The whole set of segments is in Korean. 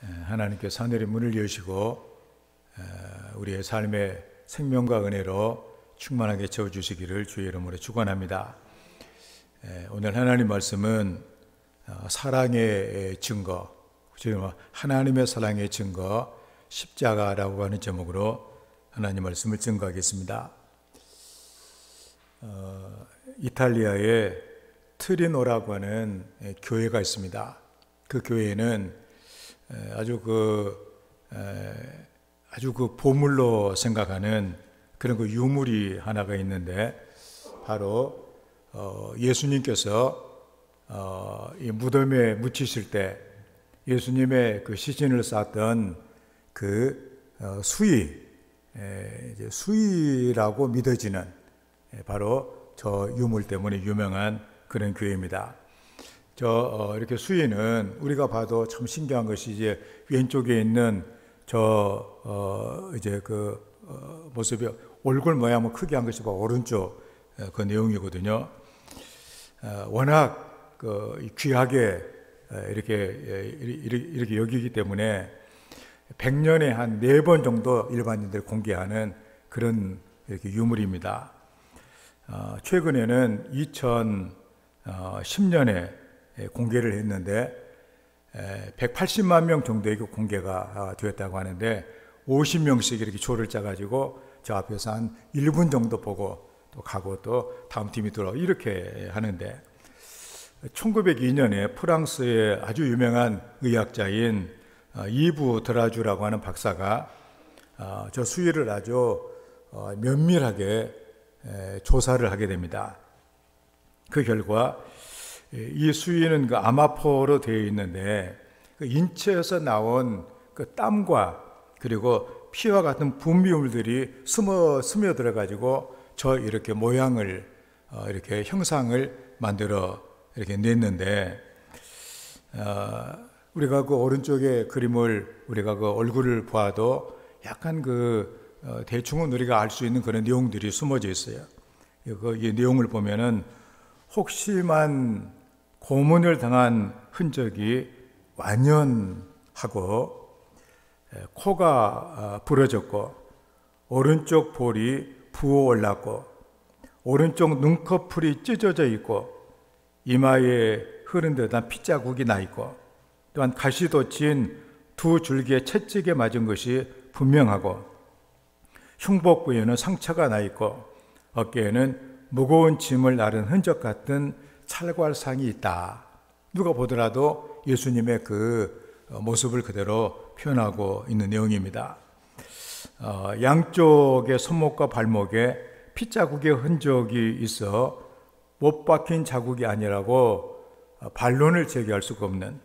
하나님께서 하늘의 문을 여시고 우리의 삶의 생명과 은혜로 충만하게 채워주시기를 주의 이름으로 축원합니다. 오늘 하나님 말씀은 사랑의 증거, 하나님의 사랑의 증거 십자가라고 하는 제목으로 하나님 말씀을 증거하겠습니다. 이탈리아에 트리노라고 하는 교회가 있습니다. 그 교회는 아주 보물로 생각하는 그런 유물이 하나가 있는데, 바로 예수님께서 이 무덤에 묻히실 때 예수님의 그 시신을 쌓았던 그 수의라고 믿어지는 바로 저 유물 때문에 유명한 그런 교회입니다. 이렇게 수의는 우리가 봐도 참 신기한 것이, 이제 왼쪽에 있는 모습이 얼굴 모양을 크게 한 것이 바로 오른쪽 그 내용이거든요. 워낙 귀하게 이렇게 여기기 때문에 100년에 한 4번 정도 일반인들 공개하는 그런 이렇게 유물입니다. 최근에는 2010년에 공개를 했는데 180만 명 정도에게 공개가 되었다고 하는데, 50명씩 이렇게 조를 짜가지고 저 앞에서 한 1분 정도 보고 또 가고 또 다음 팀이 들어오고 이렇게 하는데, 1902년에 프랑스의 아주 유명한 의학자인 이브 드라주라고 하는 박사가 저 수의를 아주 면밀하게 조사를 하게 됩니다. 그 결과 이 수의는 그 아마포로 되어 있는데, 그 인체에서 나온 그 땀과 그리고 피와 같은 분비물들이 스며들어 가지고 저 이렇게 모양을 이렇게 형상을 만들어 이렇게 냈는데, 우리가 그 오른쪽에 그림을 우리가 그 얼굴을 보아도 약간 대충은 우리가 알 수 있는 그런 내용들이 숨어져 있어요. 이 내용을 보면은 혹시만 고문을 당한 흔적이 완연하고, 코가 부러졌고, 오른쪽 볼이 부어 올랐고, 오른쪽 눈꺼풀이 찢어져 있고, 이마에 흐른 듯한 핏자국이 나 있고, 또한 가시 돋친 2 줄기의 채찍에 맞은 것이 분명하고, 흉복부에는 상처가 나 있고, 어깨에는 무거운 짐을 나른 흔적 같은 찰괄상이 있다. 누가 보더라도 예수님의 그 모습을 그대로 표현하고 있는 내용입니다. 양쪽의 손목과 발목에 핏자국의 흔적이 있어 못 박힌 자국이 아니라고 반론을 제기할 수가 없는,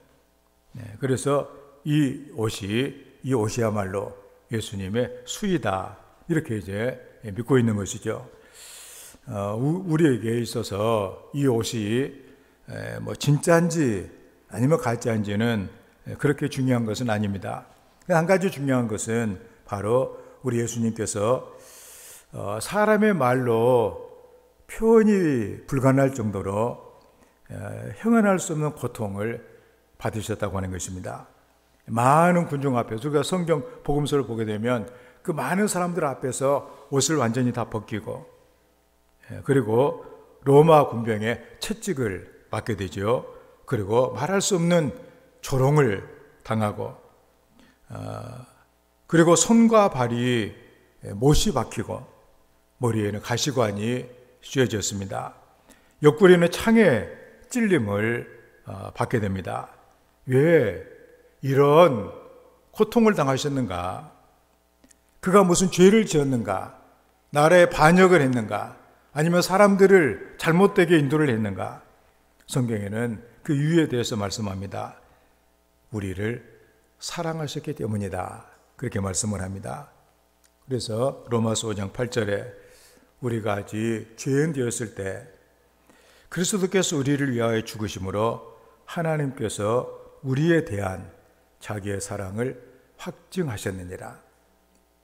그래서 이 옷이야말로 예수님의 수의다, 이렇게 이제 믿고 있는 것이죠. 우리에게 있어서 이 옷이 진짜인지 아니면 가짜인지는 그렇게 중요한 것은 아닙니다. 한 가지 중요한 것은 바로 우리 예수님께서 사람의 말로 표현이 불가능할 정도로 형언할 수 없는 고통을 받으셨다고 하는 것입니다. 많은 군중 앞에서, 우리가 성경 복음서를 보게 되면 그 많은 사람들 앞에서 옷을 완전히 다 벗기고, 그리고 로마 군병의 채찍을 맞게 되죠. 그리고 말할 수 없는 조롱을 당하고, 그리고 손과 발이 못이 박히고, 머리에는 가시관이 씌워졌습니다. 옆구리는 창에 찔림을 받게 됩니다. 왜 이런 고통을 당하셨는가? 그가 무슨 죄를 지었는가? 나라에 반역을 했는가? 아니면 사람들을 잘못되게 인도를 했는가? 성경에는 그 이유에 대해서 말씀합니다. 우리를 사랑하셨기 때문이다, 그렇게 말씀을 합니다. 그래서 로마서 5장 8절에 우리가 아직 죄인 되었을 때 그리스도께서 우리를 위하여 죽으심으로 하나님께서 우리에 대한 자기의 사랑을 확증하셨느니라.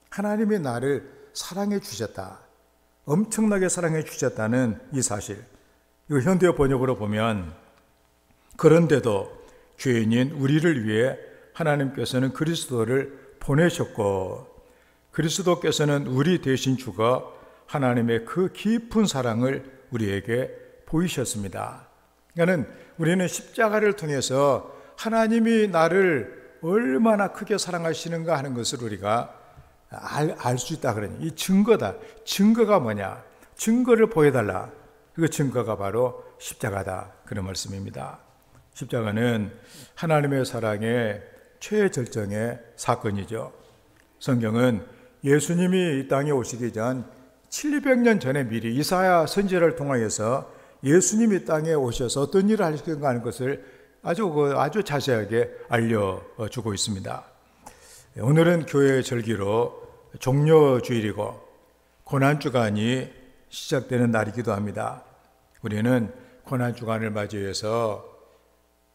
하나님이 나를 사랑해 주셨다, 엄청나게 사랑해 주셨다는 이 사실, 이거 현대 번역으로 보면 그런데도 죄인인 우리를 위해 하나님께서는 그리스도를 보내셨고 그리스도께서는 우리 대신 죽어 하나님의 그 깊은 사랑을 우리에게 보이셨습니다. 그러니까 우리는 십자가를 통해서 하나님이 나를 얼마나 크게 사랑하시는가 하는 것을 우리가 알 수 있다 그러니 이 증거다. 증거가 뭐냐? 증거를 보여달라. 그 증거가 바로 십자가다. 그런 말씀입니다. 십자가는 하나님의 사랑의 최절정의 사건이죠. 성경은 예수님이 이 땅에 오시기 전 700년 전에 미리 이사야 선지자를 통하여서 예수님이 땅에 오셔서 어떤 일을 하시는가 하는 것을 아주 자세하게 알려주고 있습니다. 오늘은 교회의 절기로 종료주일이고 고난주간이 시작되는 날이기도 합니다. 우리는 고난주간을 맞이해서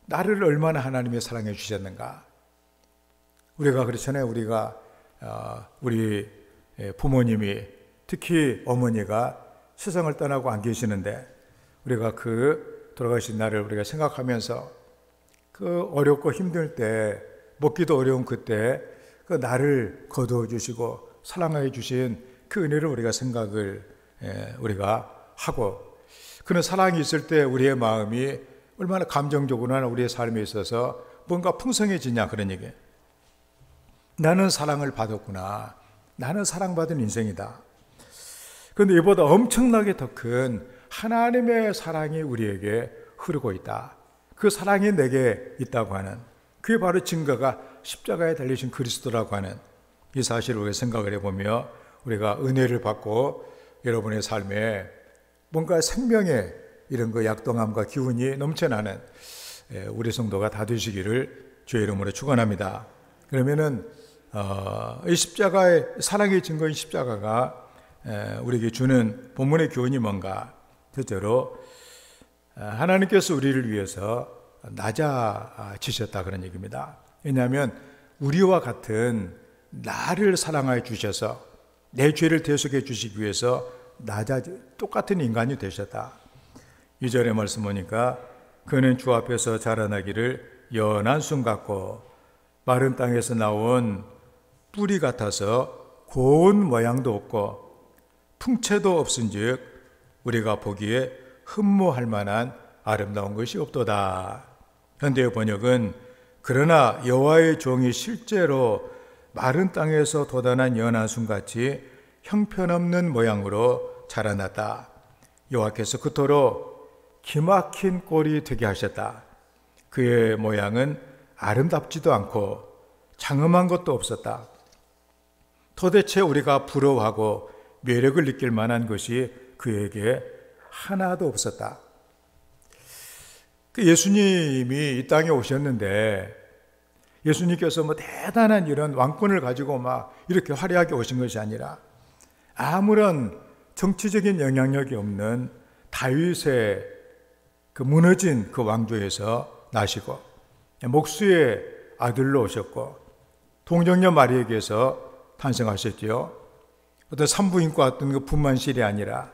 나를 얼마나 하나님이 사랑해 주셨는가. 우리가 그렇잖아요. 우리 부모님이 특히 어머니가 세상을 떠나고 안 계시는데 우리가 그 돌아가신 날을 우리가 생각하면서 그 어렵고 힘들 때 먹기도 어려운 그때 그 나를 거두어 주시고 사랑해 주신 그 은혜를 우리가 생각을 우리가 하고 그런 사랑이 있을 때 우리의 마음이 얼마나 감정적으로나 우리의 삶에 있어서 뭔가 풍성해지냐 그런 얘기예요. 나는 사랑을 받았구나. 나는 사랑받은 인생이다. 그런데 이보다 엄청나게 더 큰 하나님의 사랑이 우리에게 흐르고 있다. 그 사랑이 내게 있다고 하는 그게 바로 증거가 십자가에 달리신 그리스도라고 하는 이 사실을 우리가 생각을 해보며 우리가 은혜를 받고 여러분의 삶에 뭔가 생명의 이런 그 약동함과 기운이 넘쳐나는 우리 성도가 다 되시기를 주의 이름으로 축원합니다. 그러면은 이 십자가의 사랑의 증거인 십자가가 우리에게 주는 본문의 교훈이 뭔가? 첫째로 하나님께서 우리를 위해서 낮아지셨다 그런 얘기입니다. 왜냐하면 우리와 같은 나를 사랑하여 주셔서 내 죄를 대속해 주시기 위해서 똑같은 인간이 되셨다. 2절의 말씀 보니까 그는 주 앞에서 자라나기를 연한 순 같고 마른 땅에서 나온 뿌리 같아서 고운 모양도 없고 풍채도 없은즉 우리가 보기에 흠모할 만한 아름다운 것이 없도다. 현대의 번역은 그러나 여호와의 종이 실제로 마른 땅에서 돋아난 연한 순같이 형편없는 모양으로 자라났다. 여호와께서 그토록 기막힌 꼴이 되게 하셨다. 그의 모양은 아름답지도 않고 장엄한 것도 없었다. 도대체 우리가 부러워하고 매력을 느낄 만한 것이 그에게 하나도 없었다. 예수님이 이 땅에 오셨는데 예수님께서 대단한 이런 왕권을 가지고 이렇게 화려하게 오신 것이 아니라 아무런 정치적인 영향력이 없는 다윗의 그 무너진 그 왕조에서 나시고 목수의 아들로 오셨고 동정녀 마리에게서 탄생하셨지요. 어떤 산부인과 어떤 그 분만실이 아니라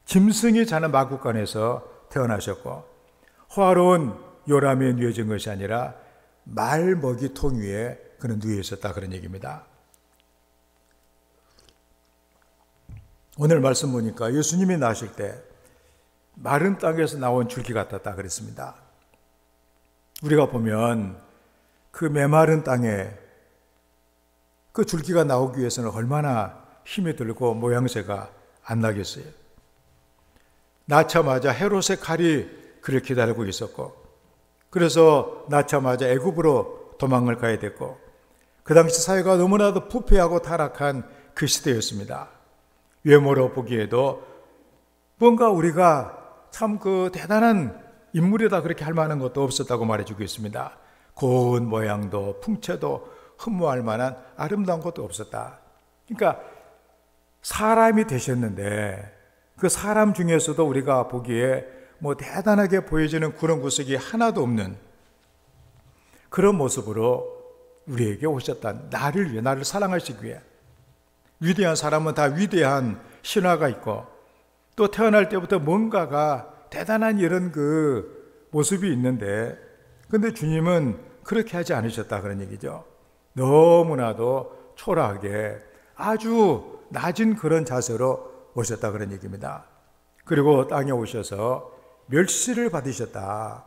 짐승이 자는 마구간에서 태어나셨고 호화로운 요람에 누워진 것이 아니라 말 먹이통 위에 그는 누워 있었다 그런 얘기입니다. 오늘 말씀 보니까 예수님이 나실 때 마른 땅에서 나온 줄기 같았다 그랬습니다. 우리가 보면 그 메마른 땅에 그 줄기가 나오기 위해서는 얼마나 힘이 들고 모양새가 안 나겠어요. 낳자마자 헤롯의 칼이 그를 기다리고 있었고 그래서 낳자마자 애굽으로 도망을 가야 됐고 그 당시 사회가 너무나도 부패하고 타락한 그 시대였습니다. 외모로 보기에도 뭔가 우리가 참 그 대단한 인물이다 그렇게 할 만한 것도 없었다고 말해주고 있습니다. 고운 모양도 풍채도 흠모할 만한 아름다운 것도 없었다. 그러니까 사람이 되셨는데 그 사람 중에서도 우리가 보기에 대단하게 보여지는 그런 구석이 하나도 없는 그런 모습으로 우리에게 오셨다. 나를 위해, 나를 사랑하시기 위해. 위대한 사람은 다 위대한 신화가 있고 또 태어날 때부터 뭔가가 대단한 이런 그 모습이 있는데 근데 주님은 그렇게 하지 않으셨다 그런 얘기죠. 너무나도 초라하게 아주 낮은 그런 자세로 오셨다 그런 얘기입니다. 그리고 땅에 오셔서 멸시를 받으셨다.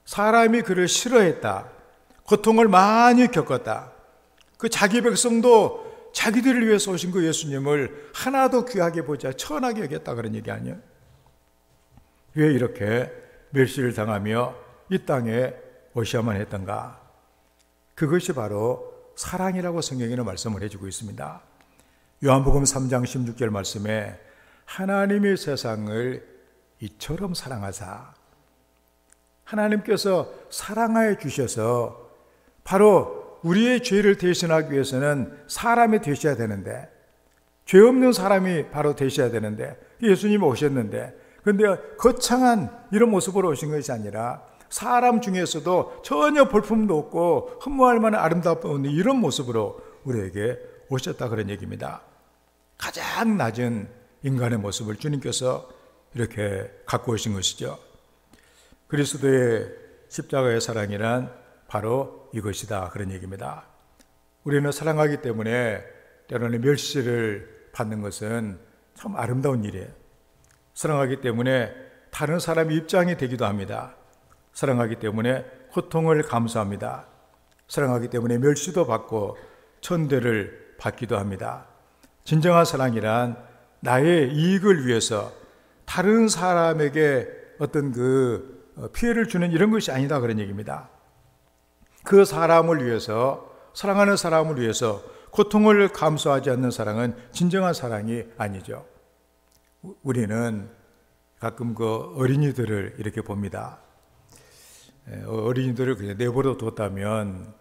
사람이 그를 싫어했다. 고통을 많이 겪었다. 그 자기 백성도 자기들을 위해서 오신 그 예수님을 하나도 귀하게 보자 천하게 여겼다 그런 얘기 아니에요? 왜 이렇게 멸시를 당하며 이 땅에 오셔야만 했던가? 그것이 바로 사랑이라고 성경에는 말씀을 해주고 있습니다. 요한복음 3장 16절 말씀에 하나님이 세상을 이처럼 사랑하사, 하나님께서 사랑하여 주셔서 바로 우리의 죄를 대신하기 위해서는 사람이 되셔야 되는데, 죄 없는 사람이 바로 되셔야 되는데 예수님이 오셨는데, 그런데 거창한 이런 모습으로 오신 것이 아니라 사람 중에서도 전혀 볼품도 없고 흠모할 만한 아름다운 이런 모습으로 우리에게 오셨다 그런 얘기입니다. 가장 낮은 인간의 모습을 주님께서 이렇게 갖고 오신 것이죠. 그리스도의 십자가의 사랑이란 바로 이것이다 그런 얘기입니다. 우리는 사랑하기 때문에 때로는 멸시를 받는 것은 참 아름다운 일이에요. 사랑하기 때문에 다른 사람의 입장이 되기도 합니다. 사랑하기 때문에 고통을 감수합니다. 사랑하기 때문에 멸시도 받고 천대를 받기도 합니다. 진정한 사랑이란 나의 이익을 위해서 다른 사람에게 어떤 그 피해를 주는 이런 것이 아니다 그런 얘기입니다. 그 사람을 위해서, 사랑하는 사람을 위해서 고통을 감수하지 않는 사랑은 진정한 사랑이 아니죠. 우리는 가끔 그 어린이들을 이렇게 봅니다. 어린이들을 그냥 내버려 뒀다면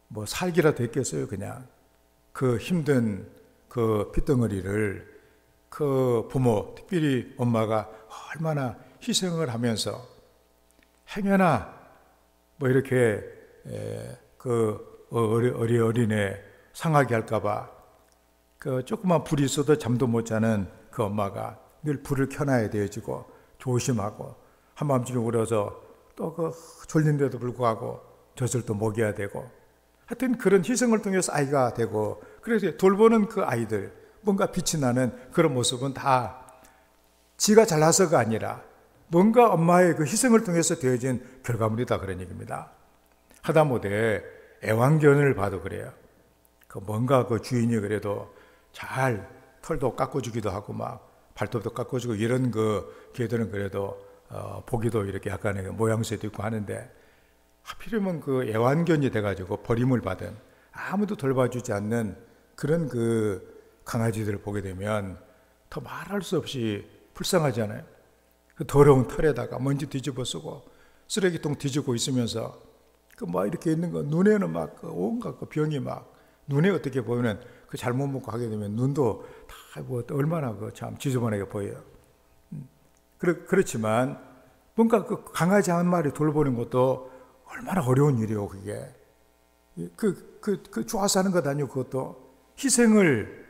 뭐 살기라도 했겠어요. 그냥 그 힘든 그 핏덩어리를 그 부모, 특별히 엄마가 얼마나 희생을 하면서 행여나 뭐 이렇게 그 어린애 상하게 할까봐 그 조그만 불이 있어도 잠도 못 자는 그 엄마가 늘 불을 켜놔야 되어지고 조심하고 한밤중에 울어서 또 그 졸린데도 불구하고 젖을 또 먹여야 되고, 하여튼 그런 희생을 통해서 아이가 되고, 그래서 돌보는 그 아이들 뭔가 빛이 나는 그런 모습은 다 지가 잘나서가 아니라 뭔가 엄마의 그 희생을 통해서 되어진 결과물이다 그런 얘기입니다. 하다못해 애완견을 봐도 그래요. 그 뭔가 그 주인이 그래도 잘 털도 깎아주기도 하고 막 발톱도 깎아주고 이런 그 개들은 그래도 보기도 이렇게 약간의 모양새도 있고 하는데, 하필이면 그 애완견이 돼가지고 버림을 받은 아무도 돌봐주지 않는 그런 그 강아지들을 보게 되면 더 말할 수 없이 불쌍하잖아요. 그 더러운 털에다가 먼지 뒤집어 쓰고 쓰레기통 뒤집고 있으면서 그 막 이렇게 있는 거, 눈에는 막 그 온갖 그 병이 막 눈에 어떻게 보면 그 잘못 먹고 하게 되면 눈도 다 뭐 얼마나 그 참 지저분하게 보여요. 그렇지만 뭔가 그 강아지 한 마리 돌보는 것도 얼마나 어려운 일이요, 그게. 좋아서 하는 것 아니고 그것도 희생을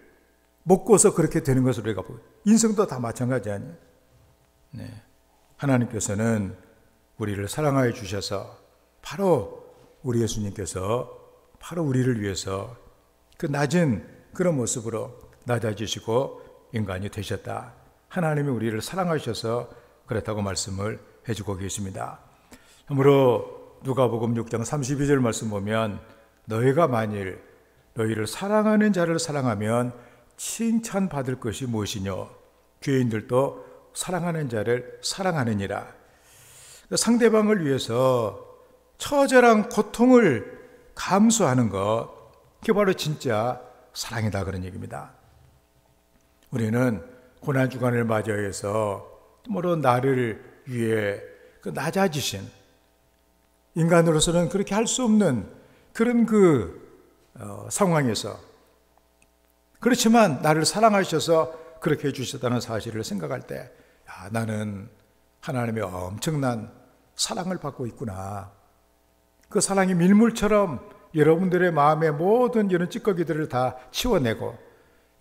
먹고서 그렇게 되는 것으로 우리가 보고, 인생도 다 마찬가지 아니에요. 네. 하나님께서는 우리를 사랑하여 주셔서 바로 우리 예수님께서 바로 우리를 위해서 그 낮은 그런 모습으로 낮아지시고 인간이 되셨다. 하나님이 우리를 사랑하셔서 그렇다고 말씀을 해주고 계십니다. 그러므로 누가복음 6장 32절 말씀 보면 너희가 만일 너희를 사랑하는 자를 사랑하면 칭찬받을 것이 무엇이뇨? 죄인들도 사랑하는 자를 사랑하느니라. 상대방을 위해서 처절한 고통을 감수하는 것, 그게 바로 진짜 사랑이다 그런 얘기입니다. 우리는 고난주간을 맞이해서 물론 나를 위해 그 낮아지신, 인간으로서는 그렇게 할 수 없는 그런 상황에서, 그렇지만 나를 사랑하셔서 그렇게 해주셨다는 사실을 생각할 때, 나는 하나님의 엄청난 사랑을 받고 있구나. 그 사랑이 밀물처럼 여러분들의 마음의 모든 이런 찌꺼기들을 다 치워내고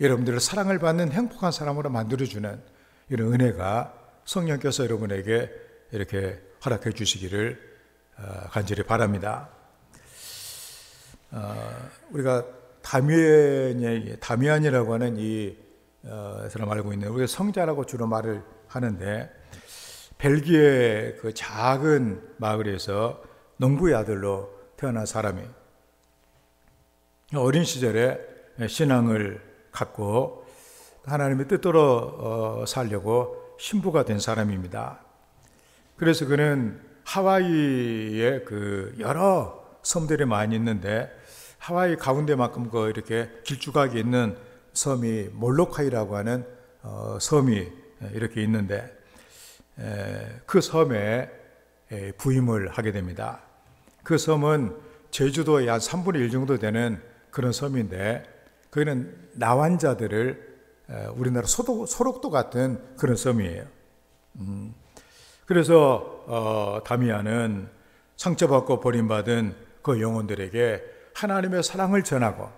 여러분들을 사랑을 받는 행복한 사람으로 만들어주는 이런 은혜가 성령께서 여러분에게 이렇게 허락해 주시기를 간절히 바랍니다. 우리가 다미안이라고 하는 이 사람 알고 있는 우리가 성자라고 주로 말을 하는데 벨기에 그 작은 마을에서 농부의 아들로 태어난 사람이 어린 시절에 신앙을 갖고 하나님의 뜻대로 살려고 신부가 된 사람입니다. 그래서 그는 하와이에 그 여러 섬들이 많이 있는데 하와이 가운데만큼 그 이렇게 길쭉하게 있는 섬이 몰로카이라고 하는 섬이 이렇게 있는데 그 섬에 부임을 하게 됩니다. 그 섬은 제주도의 한 3분의 1 정도 되는 그런 섬인데 거기는 나환자들을 우리나라 소록도 같은 그런 섬이에요. 그래서 다미안은 상처받고 버림받은 그 영혼들에게 하나님의 사랑을 전하고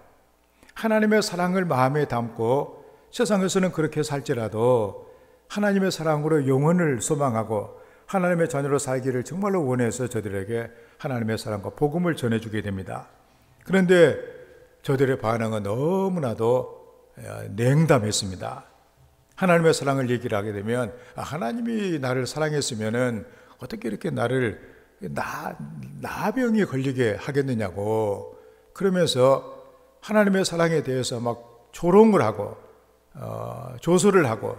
하나님의 사랑을 마음에 담고 세상에서는 그렇게 살지라도 하나님의 사랑으로 영혼을 소망하고 하나님의 자녀로 살기를 정말로 원해서 저들에게 하나님의 사랑과 복음을 전해주게 됩니다. 그런데 저들의 반응은 너무나도 냉담했습니다. 하나님의 사랑을 얘기를 하게 되면 하나님이 나를 사랑했으면은 어떻게 이렇게 나를 나병이 걸리게 하겠느냐고 그러면서 하나님의 사랑에 대해서 막 조롱을 하고 조소를 하고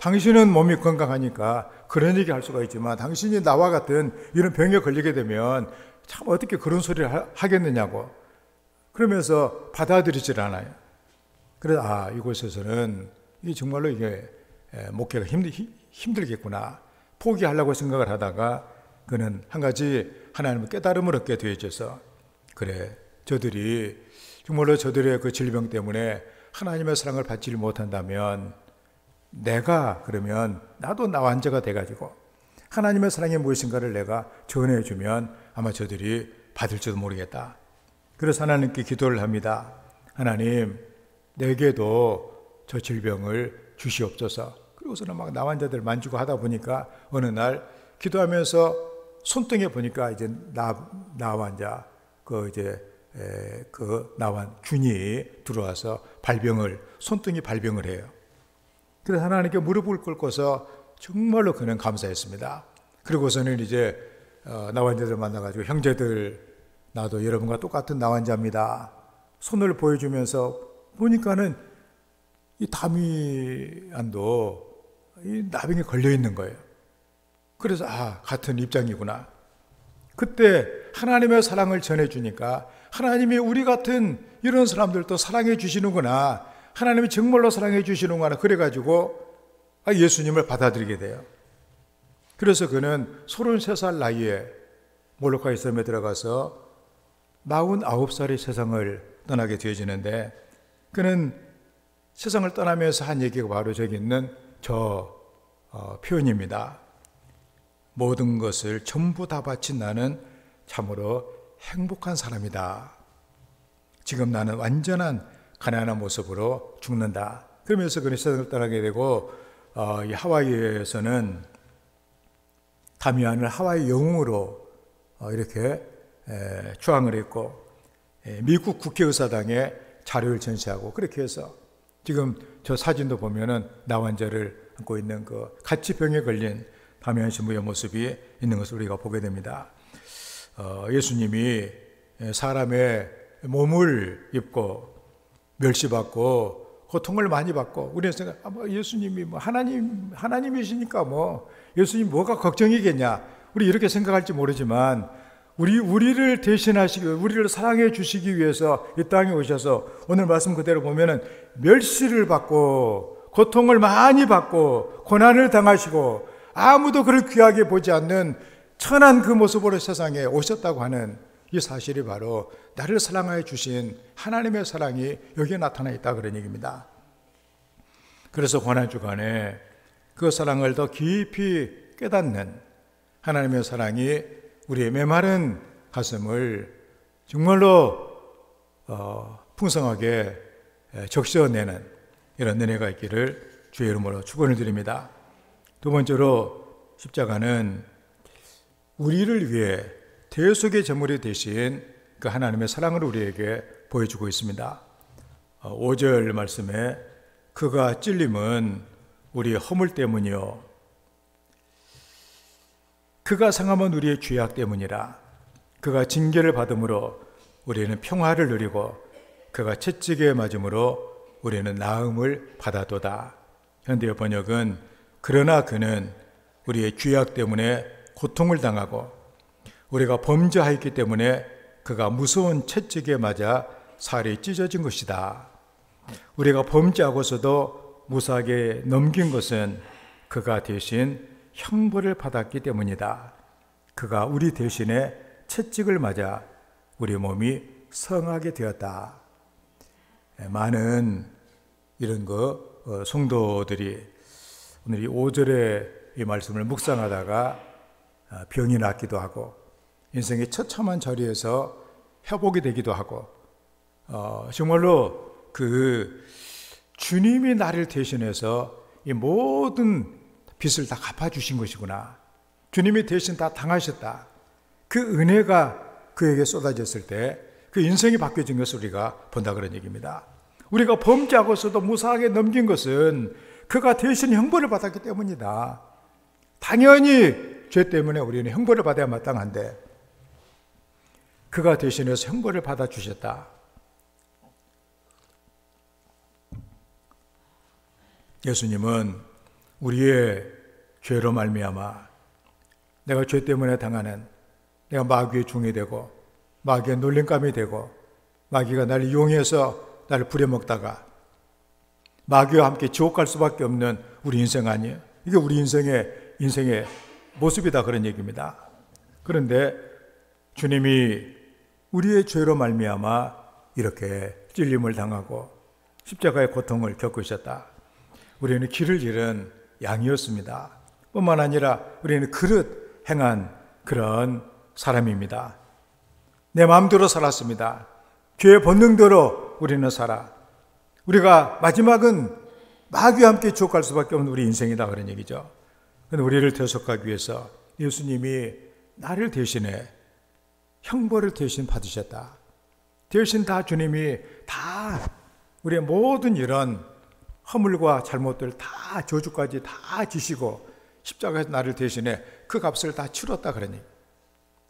당신은 몸이 건강하니까 그런 얘기 할 수가 있지만 당신이 나와 같은 이런 병에 걸리게 되면 참 어떻게 그런 소리를 하겠느냐고 그러면서 받아들이질 않아요. 그래서 이곳에서는 이 정말로 이게 목회가 힘들겠구나 포기하려고 생각을 하다가 그는 한 가지 하나님의 깨달음을 얻게 되어져서 그래 저들이 정말로 저들의 그 질병 때문에 하나님의 사랑을 받지 못한다면 내가 그러면 나도 나환자가 돼가지고 하나님의 사랑이 무엇인가를 내가 전해주면 아마 저들이 받을지도 모르겠다. 그래서 하나님께 기도를 합니다. 하나님 내게도 저 질병을 주시옵소서. 그리고서는 막 나환자들 만지고 하다 보니까 어느 날 기도하면서 손등에 보니까 이제 나환자 균이 들어와서 손등이 발병을 해요. 그래서 하나님께 무릎을 꿇고서 정말로 그는 감사했습니다. 그리고서는 이제 나환자들 만나가지고 형제들 나도 여러분과 똑같은 나환자입니다. 손을 보여주면서 보니까는 이 다미안도 이 나병에 걸려 있는 거예요. 그래서 같은 입장이구나. 그때 하나님의 사랑을 전해주니까 하나님이 우리 같은 이런 사람들도 사랑해 주시는구나. 하나님이 정말로 사랑해 주시는구나. 그래가지고 예수님을 받아들이게 돼요. 그래서 그는 33살 나이에 몰로카이 섬에 들어가서 49살의 세상을 떠나게 되어지는데 그는 세상을 떠나면서 한 얘기가 바로 저기 있는 표현입니다. 모든 것을 전부 다 바친 나는 참으로 행복한 사람이다. 지금 나는 완전한 가난한 모습으로 죽는다. 그러면서 그는 세상을 떠나게 되고 이 하와이에서는 다미안을 하와이 영웅으로 이렇게 추앙을 했고 미국 국회의사당에 자료를 전시하고 그렇게 해서 지금 저 사진도 보면은 나환자를 안고 있는 그 같이 병에 걸린 다미안 신부의 모습이 있는 것을 우리가 보게 됩니다. 예수님이 사람의 몸을 입고 멸시받고 고통을 많이 받고 우리는 생각 예수님이 하나님이시니까 예수님 뭐가 걱정이겠냐 우리 이렇게 생각할지 모르지만 우리를 대신하시기 우리를 사랑해 주시기 위해서 이 땅에 오셔서 오늘 말씀 그대로 보면은 멸시를 받고 고통을 많이 받고 고난을 당하시고 아무도 그를 귀하게 보지 않는 천한 그 모습으로 세상에 오셨다고 하는 이 사실이 바로 나를 사랑하여 주신 하나님의 사랑이 여기에 나타나 있다 그런 얘기입니다. 그래서 고난주간에 그 사랑을 더 깊이 깨닫는 하나님의 사랑이 우리의 메마른 가슴을 정말로 풍성하게 적셔내는 이런 은혜가 있기를 주의 이름으로 축원을 드립니다. 두 번째로 십자가는 우리를 위해 대속의 제물이 되신 그 하나님의 사랑을 우리에게 보여주고 있습니다. 5절 말씀에 그가 찔림은 우리의 허물 때문이요 그가 상함은 우리의 죄악 때문이라. 그가 징계를 받음으로 우리는 평화를 누리고 그가 채찍에 맞음으로 우리는 나음을 받아도다. 현대의 번역은 그러나 그는 우리의 죄악 때문에 고통을 당하고 우리가 범죄하였기 때문에 그가 무서운 채찍에 맞아 살이 찢어진 것이다. 우리가 범죄하고서도 무사하게 넘긴 것은 그가 대신 형벌을 받았기 때문이다. 그가 우리 대신에 채찍을 맞아 우리 몸이 성하게 되었다. 많은 이런 성도들이 오늘 이 5절의 이 말씀을 묵상하다가 병이 낫기도 하고 인생의 처참한 자리에서 회복이 되기도 하고 정말로 그 주님이 나를 대신해서 이 모든 빚을 다 갚아주신 것이구나. 주님이 대신 다 당하셨다. 그 은혜가 그에게 쏟아졌을 때 그 인생이 바뀌어진 것을 우리가 본다 그런 얘기입니다. 우리가 범죄하고서도 무사하게 넘긴 것은 그가 대신 형벌을 받았기 때문이다. 당연히 죄 때문에 우리는 형벌을 받아야 마땅한데 그가 대신해서 형벌을 받아주셨다. 예수님은 우리의 죄로 말미암아 내가 죄 때문에 당하는 내가 마귀의 종이 되고 마귀의 놀림감이 되고 마귀가 나를 이용해서 나를 부려먹다가 마귀와 함께 지옥 갈 수밖에 없는 우리 인생 아니에요. 이게 우리 인생의 모습이다 그런 얘기입니다. 그런데 주님이 우리의 죄로 말미암아 이렇게 찔림을 당하고 십자가의 고통을 겪으셨다. 우리는 길을 잃은 양이었습니다. 뿐만 아니라 우리는 그릇 행한 그런 사람입니다. 내 마음대로 살았습니다. 죄의 본능대로 우리는 살아. 우리가 마지막은 마귀와 함께 지옥 갈 수밖에 없는 우리 인생이다 그런 얘기죠. 그런데 우리를 대속하기 위해서 예수님이 나를 대신해 형벌을 대신 받으셨다. 대신 다 주님이 다 우리의 모든 이런 허물과 잘못들 다 저주까지 다 지시고 십자가에서 나를 대신해 그 값을 다 치렀다 그러니.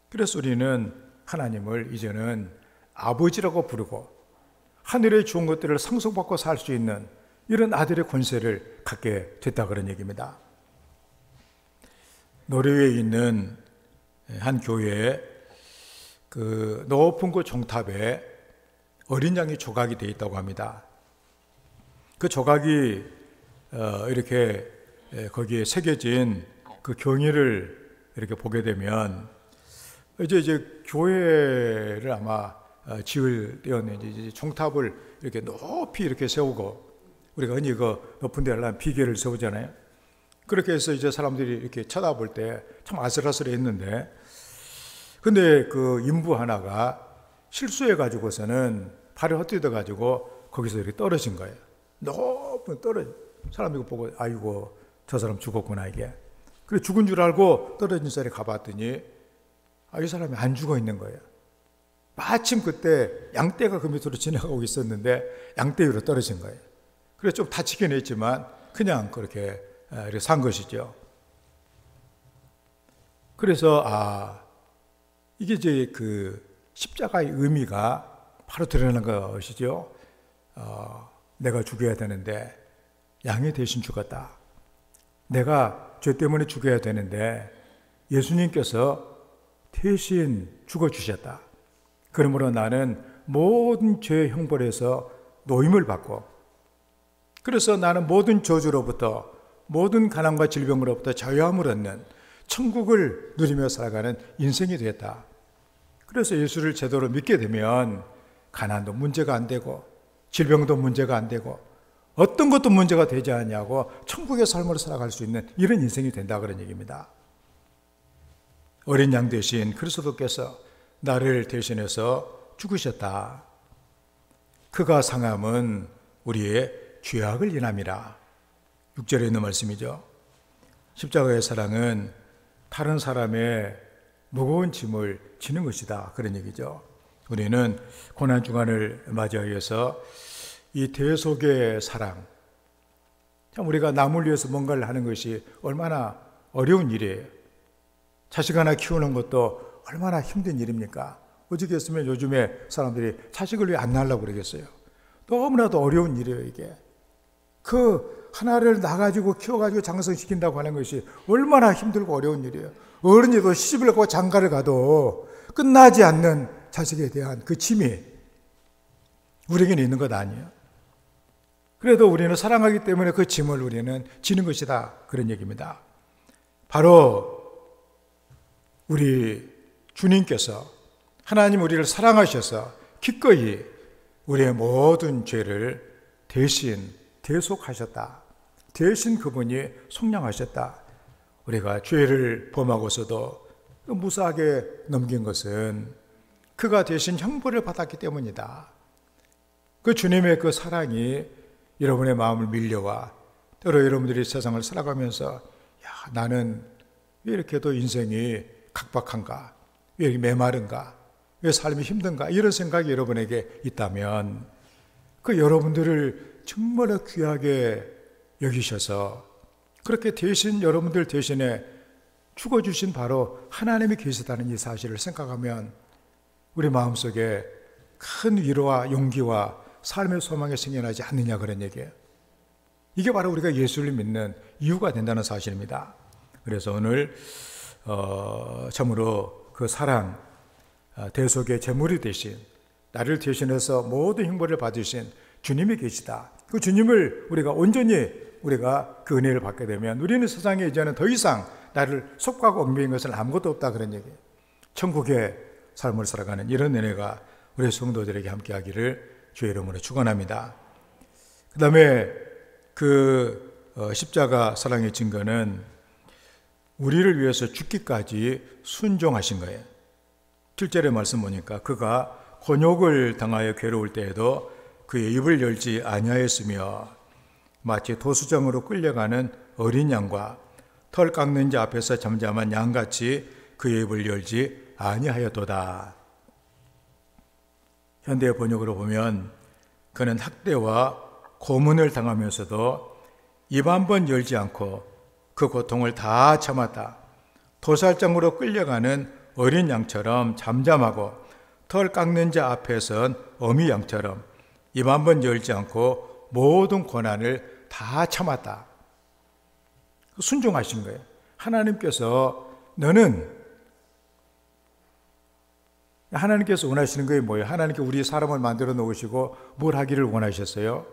그래서 우리는 하나님을 이제는 아버지라고 부르고 하늘의 좋은 것들을 상속받고 살 수 있는 이런 아들의 권세를 갖게 됐다 그런 얘기입니다. 노르웨이에 있는 한 교회에 그 높은 그 종탑에 어린 양이 조각이 되어 있다고 합니다. 그 조각이 이렇게 거기에 새겨진 그 경의를 이렇게 보게 되면 이제 교회를 아마 지을 때였는데 이제 종탑을 이렇게 높이 이렇게 세우고 우리가 흔히 그 높은 데 하려면 비계를 세우잖아요. 그렇게 해서 이제 사람들이 이렇게 쳐다볼 때 참 아슬아슬했는데 근데 그 인부 하나가 실수해 가지고서는 발이 헛디뎌 가지고 거기서 이렇게 떨어진 거예요. 높은 떨어져. 사람들이 보고 아이고 저 사람 죽었구나 이게. 그래 죽은 줄 알고 떨어진 자리에 가봤더니 이 사람이 안 죽어 있는 거예요. 마침 그때 양떼가 그 밑으로 지나가고 있었는데 양떼 위로 떨어진 거예요. 그래서 좀 다치긴 했지만 그냥 그렇게 이렇게 산 것이죠. 그래서 이게 이제 그 십자가의 의미가 바로 드러나는 것이죠. 내가 죽어야 되는데 양이 대신 죽었다. 내가 죄 때문에 죽어야 되는데 예수님께서 대신 죽어주셨다. 그러므로 나는 모든 죄의 형벌에서 노임을 받고 그래서 나는 모든 저주로부터 모든 가난과 질병으로부터 자유함을 얻는 천국을 누리며 살아가는 인생이 되었다. 그래서 예수를 제대로 믿게 되면 가난도 문제가 안 되고 질병도 문제가 안 되고 어떤 것도 문제가 되지 않냐고 천국의 삶을 살아갈 수 있는 이런 인생이 된다 그런 얘기입니다. 어린 양 대신 그리스도께서 나를 대신해서 죽으셨다. 그가 상함은 우리의 죄악을 인함이라. 6절에 있는 말씀이죠. 십자가의 사랑은 다른 사람의 무거운 짐을 지는 것이다. 그런 얘기죠. 우리는 고난 주간을 맞이하여서 이 대속의 사랑, 참 우리가 남을 위해서 뭔가를 하는 것이 얼마나 어려운 일이에요. 자식 하나 키우는 것도 얼마나 힘든 일입니까? 어쩌겠으면 요즘에 사람들이 자식을 왜 안 낳으려고 그러겠어요? 너무나도 어려운 일이에요, 이게. 그 하나를 낳아가지고 키워가지고 장성시킨다고 하는 것이 얼마나 힘들고 어려운 일이에요. 어른이도 시집을 가고 장가를 가도 끝나지 않는 자식에 대한 그 짐이 우리에게는 있는 것 아니에요. 그래도 우리는 사랑하기 때문에 그 짐을 우리는 지는 것이다, 그런 얘기입니다. 바로 우리 주님께서, 하나님 우리를 사랑하셔서 기꺼이 우리의 모든 죄를 대신 대속하셨다. 대신 그분이 속량하셨다. 우리가 죄를 범하고서도 무사하게 넘긴 것은 그가 대신 형벌을 받았기 때문이다. 그 주님의 그 사랑이 여러분의 마음을 밀려와 때로 여러분들이 세상을 살아가면서 나는 왜 이렇게도 인생이 각박한가? 왜 이렇게 메마른가? 왜 삶이 힘든가? 이런 생각이 여러분에게 있다면 그 여러분들을 정말 귀하게 여기셔서 그렇게 대신 여러분들 대신에 죽어주신 바로 하나님이 계시다는 이 사실을 생각하면 우리 마음속에 큰 위로와 용기와 삶의 소망이 생겨나지 않느냐, 그런 얘기예요. 이게 바로 우리가 예수를 믿는 이유가 된다는 사실입니다. 그래서 오늘 참으로 그 사랑, 대속의 제물이 되신, 나를 대신해서 모든 형벌을 받으신 주님이 계시다. 그 주님을 우리가 온전히 우리가 그 은혜를 받게 되면 우리는 세상에 이제는 더 이상 나를 속박하고 얽매인 것은 아무것도 없다, 그런 얘기예요. 천국의 삶을 살아가는 이런 은혜가 우리 성도들에게 함께하기를 주의 이름으로 축원합니다. 그 다음에 그 십자가 사랑의 증거는 우리를 위해서 죽기까지 순종하신 거예요. 7절의 말씀 보니까 그가 곤욕을 당하여 괴로울 때에도 그의 입을 열지 아니하였으며 마치 도수장으로 끌려가는 어린 양과 털 깎는 자 앞에서 잠잠한 양같이 그의 입을 열지 아니하였도다. 현대 번역으로 보면 그는 학대와 고문을 당하면서도 입 한 번 열지 않고 그 고통을 다 참았다. 도살장으로 끌려가는 어린 양처럼 잠잠하고 털 깎는 자 앞에 선 어미 양처럼 입 한 번 열지 않고 모든 고난을 다 참았다. 순종하신 거예요. 하나님께서 하나님께서 원하시는 게 뭐예요? 하나님께 우리 사람을 만들어 놓으시고 뭘 하기를 원하셨어요?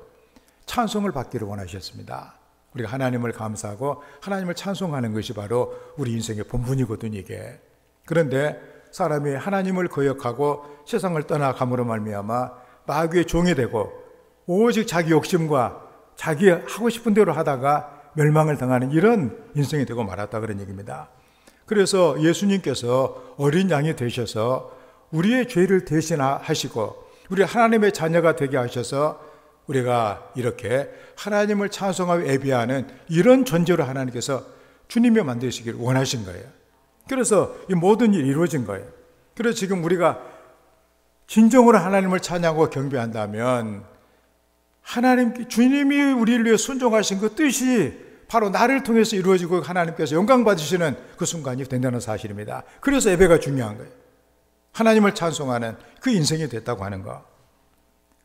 찬송을 받기를 원하셨습니다. 우리가 하나님을 감사하고 하나님을 찬송하는 것이 바로 우리 인생의 본분이거든요, 이게. 그런데 사람이 하나님을 거역하고 세상을 떠나감으로 말미암아 마귀의 종이 되고 오직 자기 욕심과 자기 하고 싶은 대로 하다가 멸망을 당하는 이런 인생이 되고 말았다, 그런 얘기입니다. 그래서 예수님께서 어린 양이 되셔서 우리의 죄를 대신하시고 우리 하나님의 자녀가 되게 하셔서 우리가 이렇게 하나님을 찬송하고 예배하는 이런 존재로 하나님께서 주님이 만드시기를 원하신 거예요. 그래서 이 모든 일이 이루어진 거예요. 그래서 지금 우리가 진정으로 하나님을 찬양하고 경배한다면 주님이 우리를 위해 순종하신 그 뜻이 바로 나를 통해서 이루어지고 하나님께서 영광 받으시는 그 순간이 된다는 사실입니다. 그래서 예배가 중요한 거예요. 하나님을 찬송하는 그 인생이 됐다고 하는 것.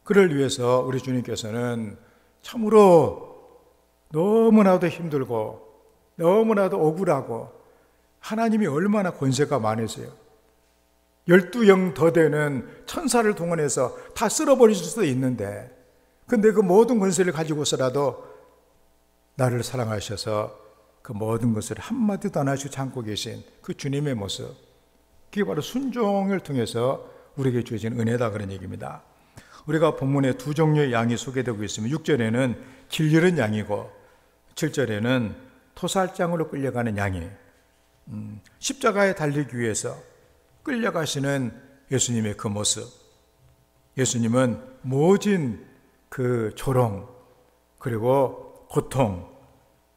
그를 위해서 우리 주님께서는 참으로 너무나도 힘들고 너무나도 억울하고 하나님이 얼마나 권세가 많으세요. 12영 더 되는 천사를 동원해서 다 쓸어버리실 수도 있는데 근데 그 모든 권세를 가지고서라도 나를 사랑하셔서 그 모든 것을 한마디도 안 하시고 참고 계신 그 주님의 모습, 그게 바로 순종을 통해서 우리에게 주어진 은혜다, 그런 얘기입니다. 우리가 본문에 두 종류의 양이 소개되고 있으면 6절에는 길 잃은 양이고 7절에는 토살장으로 끌려가는 양이에요. 십자가에 달리기 위해서 끌려가시는 예수님의 그 모습, 예수님은 모진 그 조롱 그리고 고통,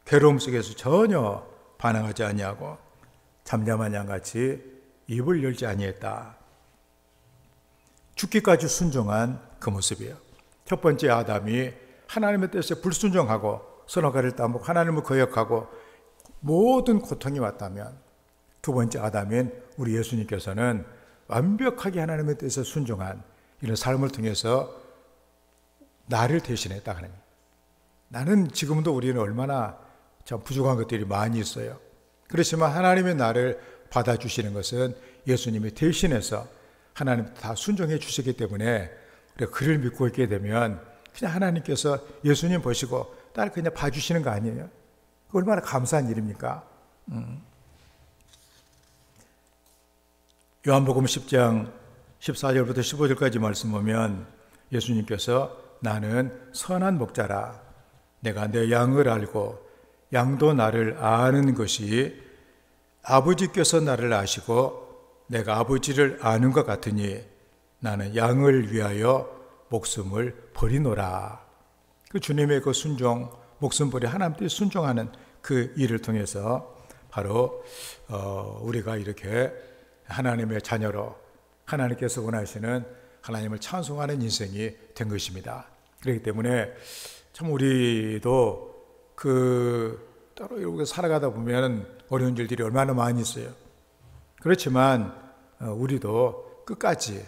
괴로움 속에서 전혀 반항하지 아니하고 잠잠한 양같이 입을 열지 아니했다. 죽기까지 순종한 그 모습이에요. 첫 번째 아담이 하나님의 뜻에 불순종하고 선악과를 따먹고 하나님을 거역하고 모든 고통이 왔다면, 두 번째 아담인 우리 예수님께서는 완벽하게 하나님의 뜻에 순종한 이런 삶을 통해서 나를 대신했다 하는 거예요. 나는 지금도 우리는 얼마나 참 부족한 것들이 많이 있어요. 그렇지만 하나님의 나를 받아주시는 것은 예수님이 대신해서 하나님 다 순종해 주시기 때문에, 그를 믿고 있게 되면 그냥 하나님께서 예수님 보시고 나를 그냥 봐주시는 거 아니에요? 얼마나 감사한 일입니까? 요한복음 10장 14절부터 15절까지 말씀 보면 예수님께서 나는 선한 목자라, 내가 내 양을 알고 양도 나를 아는 것이 아버지께서 나를 아시고 내가 아버지를 아는 것 같으니 나는 양을 위하여 목숨을 버리노라. 그 주님의 그 순종, 목숨 버리 하나님께 순종하는 그 일을 통해서 바로 우리가 이렇게 하나님의 자녀로 하나님께서 원하시는 하나님을 찬송하는 인생이 된 것입니다. 그렇기 때문에 참 우리도 따로 이렇게 살아가다 보면 어려운 일들이 얼마나 많이 있어요. 그렇지만 우리도 끝까지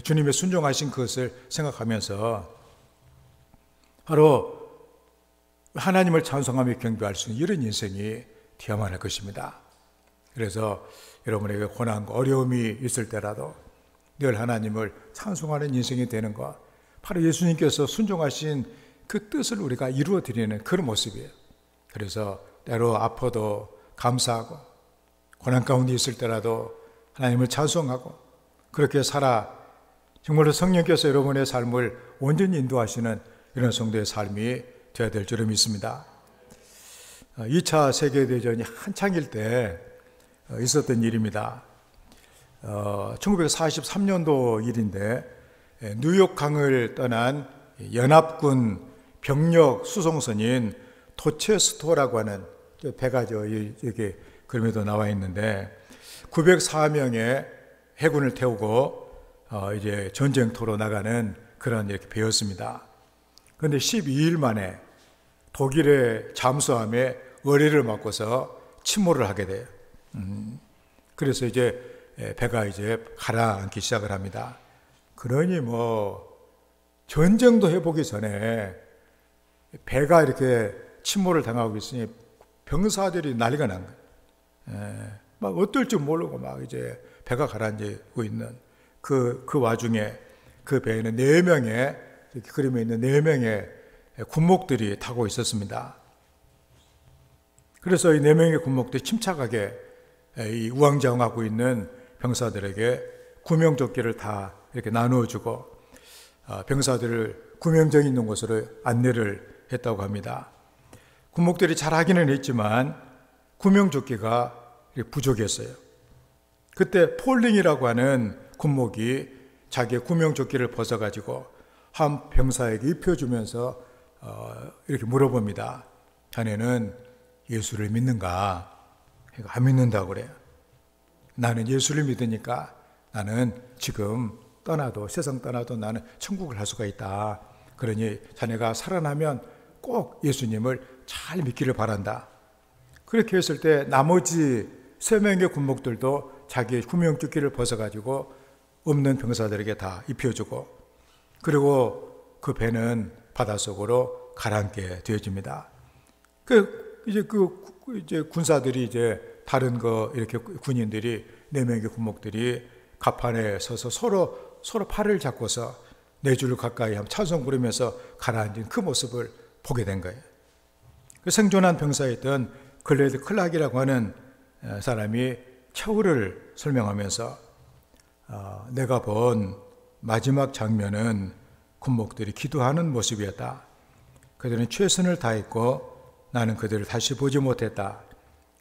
주님의 순종하신 것을 생각하면서 바로 하나님을 찬송하며 경배할 수 있는 이런 인생이 되어야만 할 것입니다. 그래서 여러분에게 고난과 어려움이 있을 때라도 늘 하나님을 찬송하는 인생이 되는 것, 바로 예수님께서 순종하신 그 뜻을 우리가 이루어 드리는 그런 모습이에요. 그래서 때로 아파도 감사하고 고난 가운데 있을 때라도 하나님을 찬송하고 그렇게 살아 정말로 성령께서 여러분의 삶을 온전히 인도하시는 이런 성도의 삶이 되어야 될 줄을 믿습니다. 2차 세계대전이 한창일 때 있었던 일입니다. 1943년도 일인데 뉴욕강을 떠난 연합군 병력 수송선인 도체스토라고 하는 배가 여기 그림에도 나와 있는데 904명의 해군을 태우고 이제 전쟁터로 나가는 그런 이렇게 배였습니다. 그런데 12일 만에 독일의 잠수함에 어뢰를 맞고서 침몰을 하게 돼요. 그래서 이제 배가 이제 가라앉기 시작을 합니다. 그러니 전쟁도 해보기 전에 배가 이렇게 침몰을 당하고 있으니 병사들이 난리가 난 거예요. 막 어떨 줄 모르고 막 이제 배가 가라앉고 있는 그 와중에 그 배에는 4명의, 이렇게 그림에 있는 4명의 군목들이 타고 있었습니다. 그래서 이 4명의 군목들이 침착하게 이 우왕좌왕하고 있는 병사들에게 구명조끼를 다 이렇게 나누어주고 병사들을 구명정 있는 곳으로 안내를 했다고 합니다. 군목들이 잘하기는 했지만 구명조끼가 부족했어요. 그때 폴링이라고 하는 군목이 자기의 구명조끼를 벗어가지고 한 병사에게 입혀주면서 이렇게 물어봅니다. 자네는 예수를 믿는가? 안 믿는다고 그래요. 나는 예수를 믿으니까 나는 지금 세상 떠나도 나는 천국을 갈 수가 있다. 그러니 자네가 살아나면 꼭 예수님을 잘 믿기를 바란다. 그렇게 했을 때 나머지 3명의 군목들도 자기의 구명조끼를 벗어가지고 없는 병사들에게 다 입혀주고, 그리고 그 배는 바닷속으로 가라앉게 되어집니다. 이제 군사들이 이제 다른 이렇게 군인들이 4명의 군목들이 갑판에 서서 서로 팔을 잡고서 4줄 가까이 하면 찬송 부르면서 가라앉은 그 모습을 보게 된 거예요. 그 생존한 병사였던 글레드 클락이라고 하는 사람이 최후를 설명하면서 내가 본 마지막 장면은 군목들이 기도하는 모습이었다. 그들은 최선을 다했고 나는 그들을 다시 보지 못했다.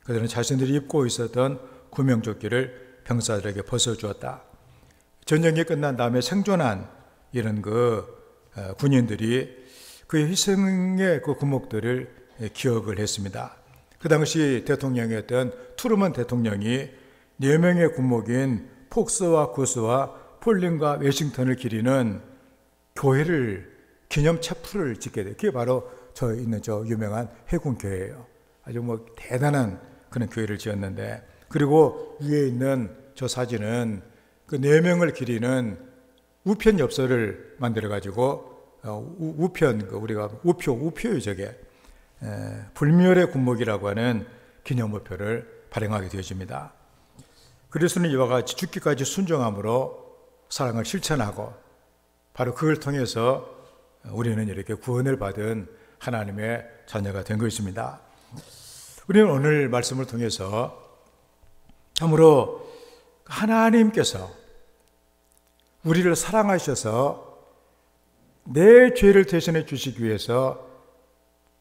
그들은 자신들이 입고 있었던 구명조끼를 병사들에게 벗어주었다. 전쟁이 끝난 다음에 생존한 이런 군인들이 그의 희생의 그 군목들을 기억을 했습니다. 그 당시 대통령이었던 트루먼 대통령이 4명의 군목인 폭스와 구스와 폴린과 외싱턴을 기리는 교회를 기념 채플을 짓게 돼요. 그게 바로 저 있는 저 유명한 해군 교회예요. 아주 뭐 대단한 그런 교회를 지었는데, 그리고 위에 있는 저 사진은 그 4명을 기리는 우편 엽서를 만들어 가지고 우편, 우리가 우표요 저게. 불멸의 군목이라고 하는 기념우표를 발행하게 되어집니다. 그리스도는 이와 같이 죽기까지 순종함으로 사랑을 실천하고, 바로 그걸 통해서 우리는 이렇게 구원을 받은 하나님의 자녀가 된 것입니다. 우리는 오늘 말씀을 통해서 참으로 하나님께서 우리를 사랑하셔서 내 죄를 대신해 주시기 위해서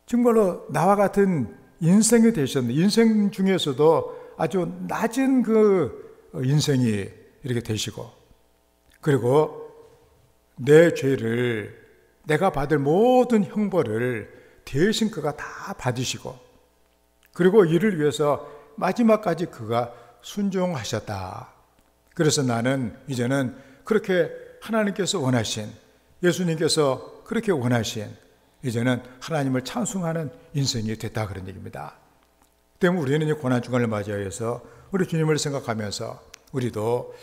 정말로 나와 같은 인생이 되셨는데, 인생 중에서도 아주 낮은 그 인생이 이렇게 되시고, 그리고 내 죄를, 내가 받을 모든 형벌을 대신 그가 다 받으시고, 그리고 이를 위해서 마지막까지 그가 순종하셨다. 그래서 나는 이제는 그렇게 하나님께서 원하신, 예수님께서 그렇게 원하신, 이제는 하나님을 찬송하는 인생이 됐다, 그런 얘기입니다. 때문에 우리는 이 고난주간을 맞이하여서 우리 주님을 생각하면서 우리도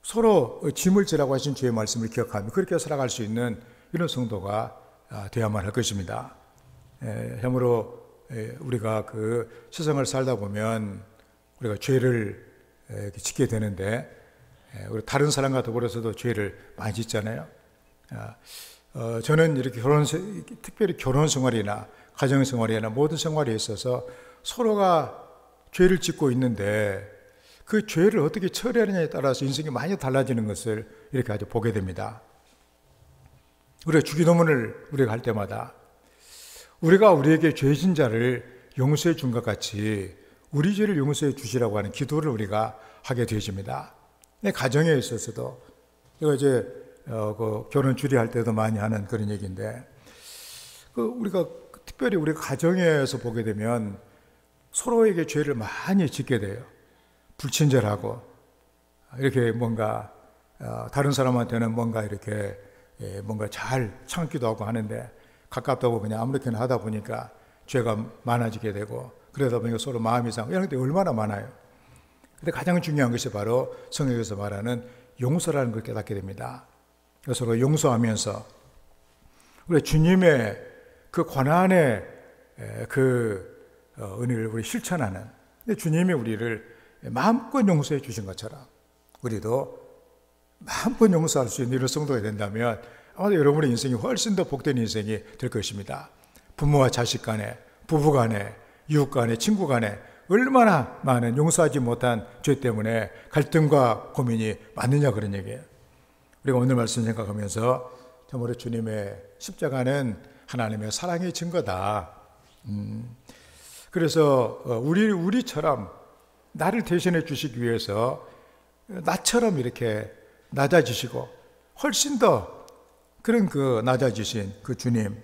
서로 짐을 지라고 하신 주의 말씀을 기억하며 그렇게 살아갈 수 있는 이런 성도가 되어야만 할 것입니다. 참으로 우리가 그 세상을 살다 보면 우리가 죄를 짓게 되는데, 우리 다른 사람과 더불어서도 죄를 많이 짓잖아요. 저는 이렇게 특별히 결혼 생활이나 가정 생활이나 모든 생활에 있어서 서로가 죄를 짓고 있는데 그 죄를 어떻게 처리하느냐에 따라서 인생이 많이 달라지는 것을 이렇게 아주 보게 됩니다. 우리가 주기도문을 우리가 할 때마다 우리가 우리에게 죄진 자를 용서해 준 것 같이 우리 죄를 용서해 주시라고 하는 기도를 우리가 하게 되어집니다. 가정에 있어서도 이거 이제 그 결혼 주례할 때도 많이 하는 그런 얘기인데, 우리가 특별히 우리 가정에서 보게 되면 서로에게 죄를 많이 짓게 돼요. 불친절하고 이렇게 뭔가 다른 사람한테는 뭔가 이렇게 뭔가 잘 참기도 하고 하는데, 가깝다고 그냥 아무렇게나 하다 보니까 죄가 많아지게 되고, 그러다 보니까 서로 마음이 상하고 이런 것들이 얼마나 많아요. 근데 가장 중요한 것이 바로 성경에서 말하는 용서라는 걸 깨닫게 됩니다. 서로 용서하면서 우리 주님의 그 고난의 그 은혜를 우리 실천하는, 주님이 우리를 마음껏 용서해 주신 것처럼 우리도 마음껏 용서할 수 있는 이런 성도가 된다면 아마도 여러분의 인생이 훨씬 더 복된 인생이 될 것입니다. 부모와 자식 간에, 부부 간에, 이웃 간에, 친구 간에 얼마나 많은 용서하지 못한 죄 때문에 갈등과 고민이 많느냐, 그런 얘기예요. 우리가 오늘 말씀 생각하면서 참으로 주님의 십자가는 하나님의 사랑의 증거다. 그래서 우리처럼 나를 대신해 주시기 위해서 나처럼 이렇게 낮아지시고 훨씬 더 그런 그 낮아지신 그 주님,